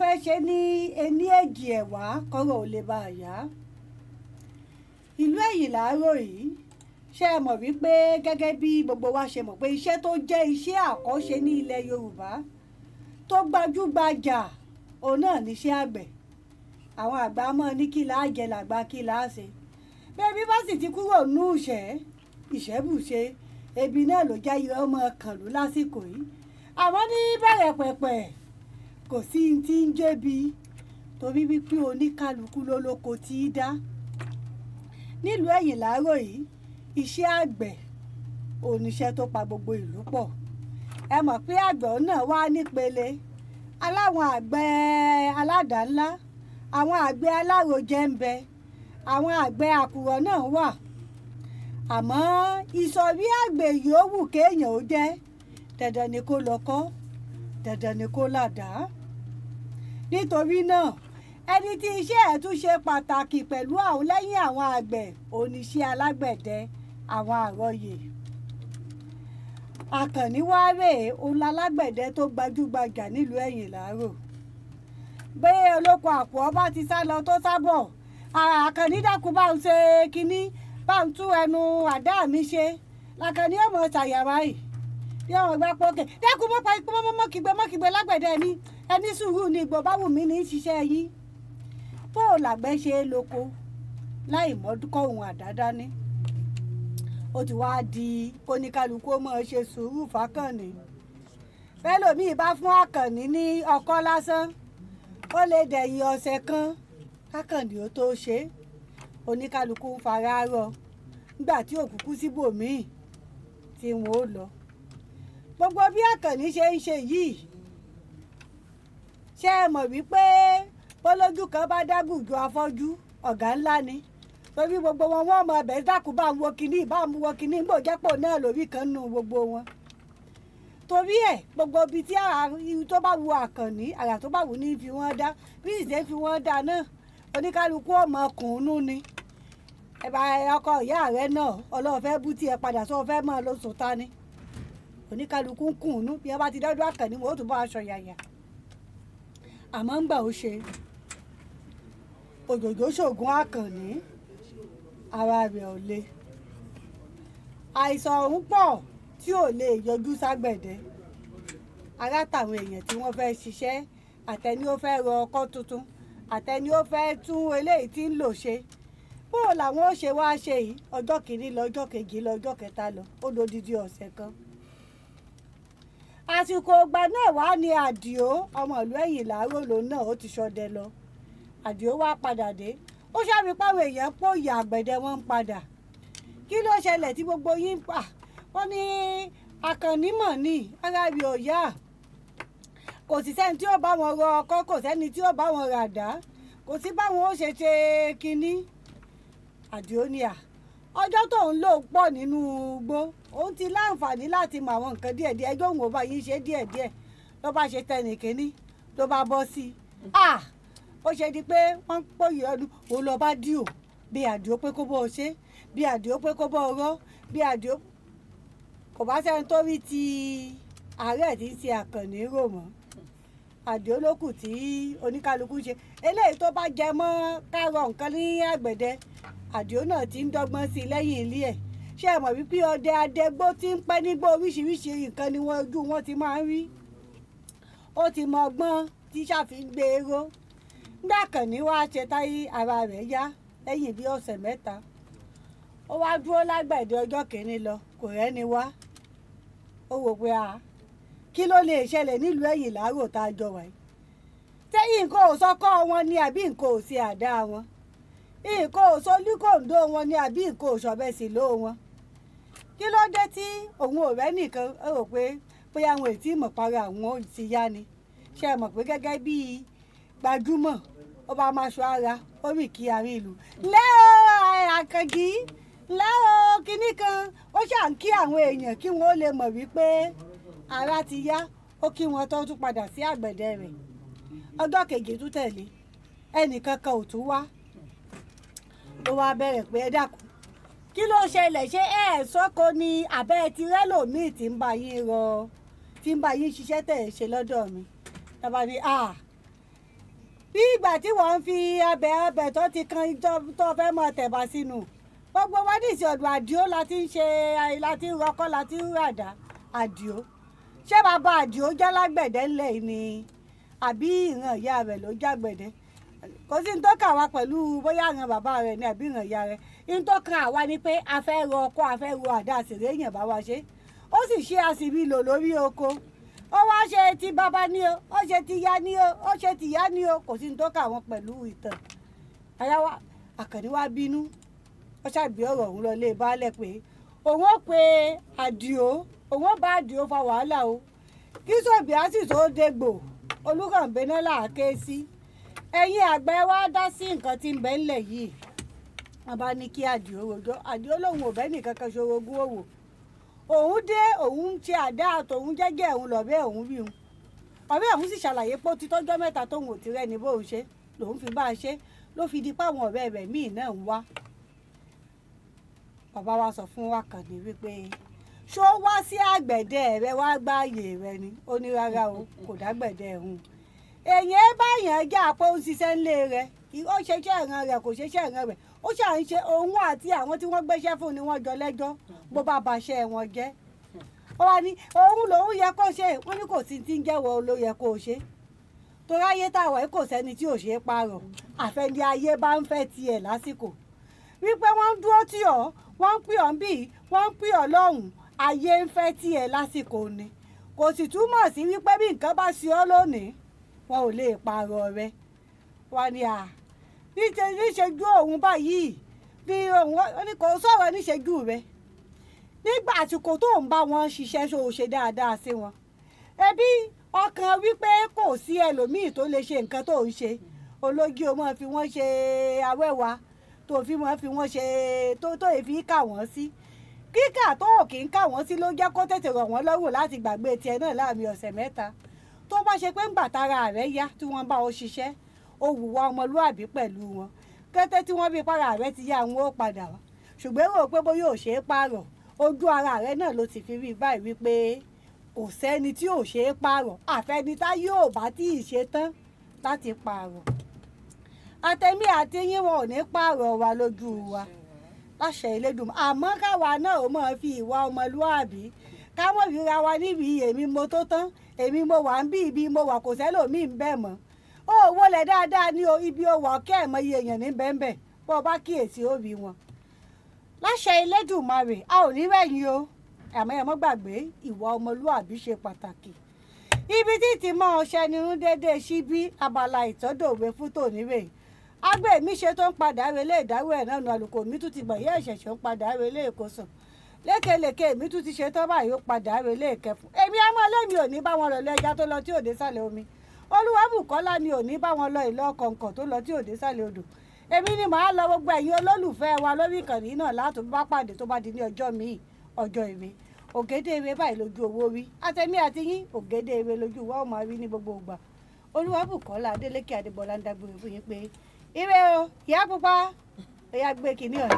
fẹ́ ṣe ní ení èjì ẹ̀wá kọ́rọ̀ ò lè bá a yá. Ìlú Ẹ̀yìn Láró yìí ṣé ẹ mọ̀ wípé gẹ́gẹ́ bí gbogbo wa ṣe mọ̀ pé iṣẹ́ tó jẹ́ iṣẹ́ àkọ́ṣe ní ilẹ̀ Yorùbá tó gbajúgbajà òun náà níṣẹ́ àgbẹ̀. Àwọn àgbà mọ̀ ní kí láá jẹ làgbà kí láá ṣe. Bébí bá sì ti kúrò nú ìṣẹ́bùṣe ebi náà ló já irọ́ ọmọ kànlú lásìkò yìí. Àmọ́ ní bẹ̀rẹ̀ pẹ̀pẹ̀ kò sí ti ń jẹ́bi torí wípé oníkálukú ló lóko tí í dá. Nílùú Ẹ̀yìn Láró yìí iṣẹ́ àgbẹ̀ oníṣẹ́ tó pa gbogbo ìlú pọ̀. Ẹ mọ̀ pé àgbẹ̀ náà wá nípele. Aláwọn àgbẹ̀ aládàá-ńlá, àwọn àgbẹ̀ alárojẹ ń bẹ, àwọn àgbẹ̀ àkùrọ̀ náà wà. Àmọ́ ìsọ̀rí àgbẹ̀ yòówù kéèyàn ó jẹ́ dandan ni kó lọ́kọ́, dandan ni kó làdàá. Nítorí náà ẹni tí iṣẹ́ ẹ̀ tún ṣe pàtàkì pẹ̀lú àwọn lẹ́yìn àwọn àgbẹ̀ oníṣẹ́ alágbẹ̀dẹ àwọn àrọyè. Àkànní wá rèé òun lálágbẹ̀dẹ tó gbajúgbajà nílùú Ẹ̀yìn Láró. Bẹ́ẹ̀ olóko àpò ọba ti sá lọ tó sábọ̀, Àkànní dákun bá ń ṣe kínní bá ń tú ẹnu àdá mi ṣe. Làkànní ọmọ ṣàyàrá yìí bí ọmọ gbá pọ́kẹ̀ dákun mọ́pa ikú mọ́kìgbé lágbẹ̀dẹ ní ẹni sùúrù ní ìgbọ̀ bá wù mí ní ṣiṣẹ́ yìí. Bó o làgbẹ́ ṣe é lóko láì mọ́dúkọ́ ohun àdá dání. Ó ti wá di kóníkálukú mọ́ ṣe sùúrù fákànnì. Bẹ́lòmíì bá fún Àkànní ní ọkọ́ lásán ó lè dẹ̀yìn ọ̀sẹ̀ kan kákànní ó tó ṣe. Oníkálukú ń fara rọ nígbà tí òkúkú síbòmíì tí wọn ó lọ. Gbogbo bí Àkànní ṣe ń ṣe yìí ṣé ẹ mọ̀ wípé bólójú kan bá dágùjọ afọ́jú ọ̀gá ńlá ni. Torí gbogbo wọn wọ́n mọ ẹbẹ̀ dákun bá ń wo kinní bá ń wo kinní bó jẹ́pọ̀ náà lórí kan nù gbogbo wọn. Torí ẹ̀ gbogbo ibi tí tó bá wu Àkànní àrà tó bá wù ní fi wọ́n dá bí ìṣe fi wọ́n dá náà oníkálukú ọmọ kùnún ni. Ẹ̀bà ọkọ ìyá rẹ̀ náà ọlọ́ọ̀fẹ́ bú tí ẹ padà sọ fẹ́ mọ́ ló sùn ta ni. Oníkálukú ń kùnún bí wọ́n bá ti dọ́dọ̀ Àkànní wọ́n ó tún bá aṣọ yàyà. Àmọ́ ń gbà ó ṣe òjòjò ṣògùn Àkànní ara rẹ̀ ò le. Àìsàn ọ̀hún pọ̀ tí ò lè yọjú ságbẹ̀dẹ. Ará tàwọn èèyàn tí wọ́n fẹ́ ṣiṣẹ́ àtẹni ó fẹ́ rọ ọkọ́ tuntun àtẹni ó fẹ́ tún eléyìí tí ń lò ṣe. Bó làwọn ó ṣe wá ṣe yìí ọjọ́ kìíní lọ ọjọ́ kejì lọ ọjọ́ kẹta lọ ó lódidi ọ̀sẹ̀ kan. Àsìkò ìgbà náà wá ní Àdìó ọmọ ìlú Ẹ̀yìn Láró lòun náà ó ti ṣọdẹ lọ. Àdìó wá padà dé ó ṣàbí páwọn èèyàn pòyà àgbẹ̀dẹ wọn ń padà. Kí ló ṣẹlẹ̀ tí gbogbo yín ń pa? Wọ́n ní Àkànní mọ̀ ní ara rí òyà. Kò sí sẹ́ni tí ó bá wọn rọ ọkọ́ kò sẹ́ni tí ó bá wọn rà dá kò sí báwọn ó ṣe kínní. Àdìó ní ọjọ́ tóun lò pọ̀ nínú igbó òun ti láǹfààní láti mọ àwọn nǹkan díẹ̀díẹ̀ ẹjọ́ òun ò bá yín ṣe díẹ̀díẹ̀ ló bá ṣe tẹnì kínní ló bá bọ́ sí i. Ó ṣe di pé wọ́n ń pòyè ọdún òun lọ bá Díò bí Àdìó pé kó bọ́ ọ ṣe bí Àdìó pé kó bọ́ ọ rọ́ bí Àdìó kò bá sẹ́ni tó rí ti àárẹ̀ tí ń ṣe Àkànní rò mọ́. Àdìó ló kù tí oníkálukú ṣe eléyìí tó bá jẹ mọ́ kárọ̀ nǹkan ní àgbẹ̀dẹ. Àdìó náà ti ń dọ́gbọ́n sí i lẹ́yìn ilé ẹ̀. Ṣé ẹ mọ̀ wípé ọdẹ adẹgbó tí ń pẹ́ nígbó oríṣiríṣi nǹkan ni ojú wọn ti máa ń rí. Ó ti mọ ọgbọ́n tí ṣàfihàn gbé e ró. Nígbà Àkànní wá ṣe táyé ara rẹ̀ yá lẹ́yìn bí ọ̀sẹ̀ mẹ́ta. Ó wá dúró lágbẹ̀dẹ ọjọ́ kìíní lọ kò rẹ́ni wá. Ó wò pé kí ló lè ṣẹlẹ̀ nílùú Ẹ̀yìn Láró tá a jọ wà yìí. Tẹ́yìn nǹkan ò sọ́kọ́ wọn ni àbí nǹkan ò sí àdá wọn. Nǹkan ò solúkòǹdó wọn ni àbí nǹkan ò ṣọ̀bẹ sí ló wọn. Kí ló dé tí òun ò rẹ́ nìkan ó rò pé bóyá àwọn ètí ìmọ̀ para àwọn ò ti yá ni. Ṣé ẹ mọ̀ pé gẹ́gẹ́ bíi gbajúmọ̀ ó bá máa ṣọ ara ó rìn kí àárín ìlú. Lẹ́ Àkànjí lẹ́ kinní kan ó ṣà ń kí àwọn èèyàn kí wọ́n ó lè mọ̀ wípé ara ti yá ó kí wọn tó tún padà sí àgbẹ̀dẹ rẹ̀. Ọjọ́ kejì tún tẹ̀lé ẹnìkankan ò tún wá. Ó wá bẹ̀rẹ̀ pé ẹ dákun kí ló ṣẹlẹ̀ ṣé sọ́kò ni àbẹ́ ti rẹ́lòmíì tí ń bá yín ṣiṣẹ́ tẹ̀ ṣe lọ́dọ̀ mi. Tọ́ba ní bí ìgbà tí wọ́n ń fi ọbẹ̀ tó ti kan tó fẹ́ mọ tẹ̀bà sínú gbogbo wọn ní ìsìn ọ̀dọ̀ Àdìó láti ń ṣe láti ń rọkọ́ láti ń ràdá Àdìó ṣé bàbá Àdìó jẹ́ lágbẹ̀dẹ ńlẹ̀ ni àbí ìran ìyá rẹ̀ ló jágbẹ̀dẹ kò sí ní tó kà wá pẹ̀lú bóyá ìran bàbá rẹ̀ ni àbí ìran ìyá rẹ̀ ní tó kàn àwa ni pé a fẹ́ rọ ọkọ́ a fẹ́ rọ àdá àṣèré èèyàn bá wa ṣe ó sì ṣe àṣìbí lò lórí oko ó wá ṣe ti bàbá ní o ó ṣe ti ya ní o ó ṣe ti ya ní o kò sí ní tó kà wọ́n pẹ̀lú ìtàn ayáwá Àkànní wá bínú ó ṣàgbé ọ̀rọ̀ òun lọ lé baálẹ̀ pé òun ó pe Àdìó òun ó bá Àdìó fa wàhálà o kí sòbí á sì tó dégbò Olúkànbé náà là á ké sí ẹ̀yin àgbẹ̀ wá dá sí nǹkan tí ń bẹ ńlẹ̀ yìí wọ́n bá ní kí Àdìó rojọ́ Àdìó lòun ò bẹ́ẹ̀ nìkan kan ṣorogún òwò òun dé òun ń ṣe àdá àtòun jẹ́jẹ́ òun lọ́bẹ̀ òun bí òun ọ̀rẹ́ òun sì ṣàlàyé pé ó ti tọ́jọ́ mẹ́ta tóun ò ti rẹ́ni bóun ṣe lòun fi bá a ṣe ló fi di páwọn ọ̀rẹ́ rẹ̀ míì náà ń wá bàbá wa sọ fún Àkànní wípé ṣó wá sí àgbẹ̀dẹ rẹ wá gbáàyè rẹ ni ó ní rárá o kò dágbẹ̀dẹ ẹ̀hún èèyàn báyàn jà pé ó ń ṣiṣẹ́ ńlé rẹ ó ṣeṣẹ́ ìran rẹ kò ṣeṣẹ́ ìran rẹ ó ṣà ń ṣe òun àti àwọn tí wọ́n gbéṣẹ́ fún ni wọ́n jọ lẹ́jọ́ bó bá baṣẹ́ wọn jẹ́ ó wá ní òun lòun yẹ kó ṣe wọ́n ní kò sí ti ń jẹ́wọ́ ló yẹ kó ṣe torí ayé táwọn kò sẹ́ni tí ò ṣe é pààrọ̀ àfẹni ayé bá ń fẹ́ tiẹ̀ lásìkò wípé wọ́n ń dúró tì ọ́ wọ́n ń pè ọ́ bí wọ́n ń pè ọ́ lọ́hùn ayé ń fẹ́ tiẹ̀ lásìkò ni kò sì túmọ̀ sí wípé bí nǹkan bá ṣe ọ́ lónìí wọn ò lè pààrọ̀ rẹ wá ní à níṣẹ́jú òun báyìí bí òun ní kò sọ̀rọ̀ níṣẹ́jú rẹ nígbà àsìkò tó ń bá wọn ṣiṣẹ́ ṣó o ṣe dáadáa sí wọn ẹbí ọkàn wípé kò sí ẹlòmíì tó lè ṣe nǹkan tó ń ṣe ológi o máa fi wọ́n ṣe awẹ́wà tó fi máa fi wọ́n ṣe tó fi kà wọ́n sí kíkà tó kì í kà wọ́n sí ló jẹ́ kó tètè rọ̀ wọ́n lọ́rùn láti gbàgbé tiẹ̀ náà láàrin ọ̀sẹ̀ mẹ́ta tó bá ṣe pé ń gbàtara rẹ̀ yá tí wọ́n bá ọ ṣiṣẹ́ ó wùwà ọmọlúàbí pẹ̀lú wọn kété tí wọ́n bí para rẹ̀ ti yá àwọn ó padà wá ṣùgbọ́n rò pé bóyá ò ṣe é pààrọ̀ ojú ara rẹ̀ náà ló ti fi rí báyìí wípé kò sẹ́ni tí ò ṣe é pààrọ̀ àfẹnitá yóò bá tí ì ṣe tán láti pààrọ̀ àtẹ̀mí àti yín wọn ò ní pààrọ̀ wa lójú wa láṣẹ Elédùmarè àmọ́ káwa náà ó máa fi ìwà ọmọlúàbí ká mọ̀ ríra wa níbi èmi mo tó tán èmi mo wà ń bí ibi mo wà kò sẹ́lòmíì ń bẹ̀ mọ́ ó wọlé dáadáa ní ibi ó wà kẹ́ ẹ̀ mọ iye èèyàn ní bẹ́ńbẹ́ bó o bá kíyèsí òbí wọn láṣẹ Elédùmarè a ò ní rẹ̀yìn o àmọ́ ẹ mọ́ gbàgbé ìwà ọmọlúàbí ṣe pàtàkì ibi tí ti mọ ọṣẹ nínú déédéé síbí abala ìtọ́dọ̀wé fún tòní rèé agbẹ́ mi ṣe tó ń padà relé ìdáwó ẹ̀ náà nu àlùkò mi tún ti gbọ̀n yẹ́ ìṣẹ̀ṣẹ̀ ń padà relé ìkósùn lékelèké mi tún ti ṣe tán báyìí ó padà relé ìkẹfùn èmi àmọ́ lẹ́mi ò ní bá wọn lọ lẹ́jà tó lọ tí òde sálẹ̀ omi Olúwabùkọ́lá ni ò ní bá wọn lọ ìlọ kọ̀ǹkọ̀ tó lọ tí òde sálẹ̀ odò èmi ni màá lọ gbogbo ẹ̀yin olólùfẹ́ wa lórí ìkànnì náà látò bá pàdé tó bá di ní ọjọ́ míì ọjọ́ ire ògédé ire báyìí lójú owó rí àtẹ̀mí àti yín ògédé ire lójú wa ó máa rí ní gbogbo ìgbà Olúwabùkọ́lá Adélékè Adébọ́lá ń dágbére fún yín pé ire o ìyá pupa ó yá gbé kinní ọ̀nà.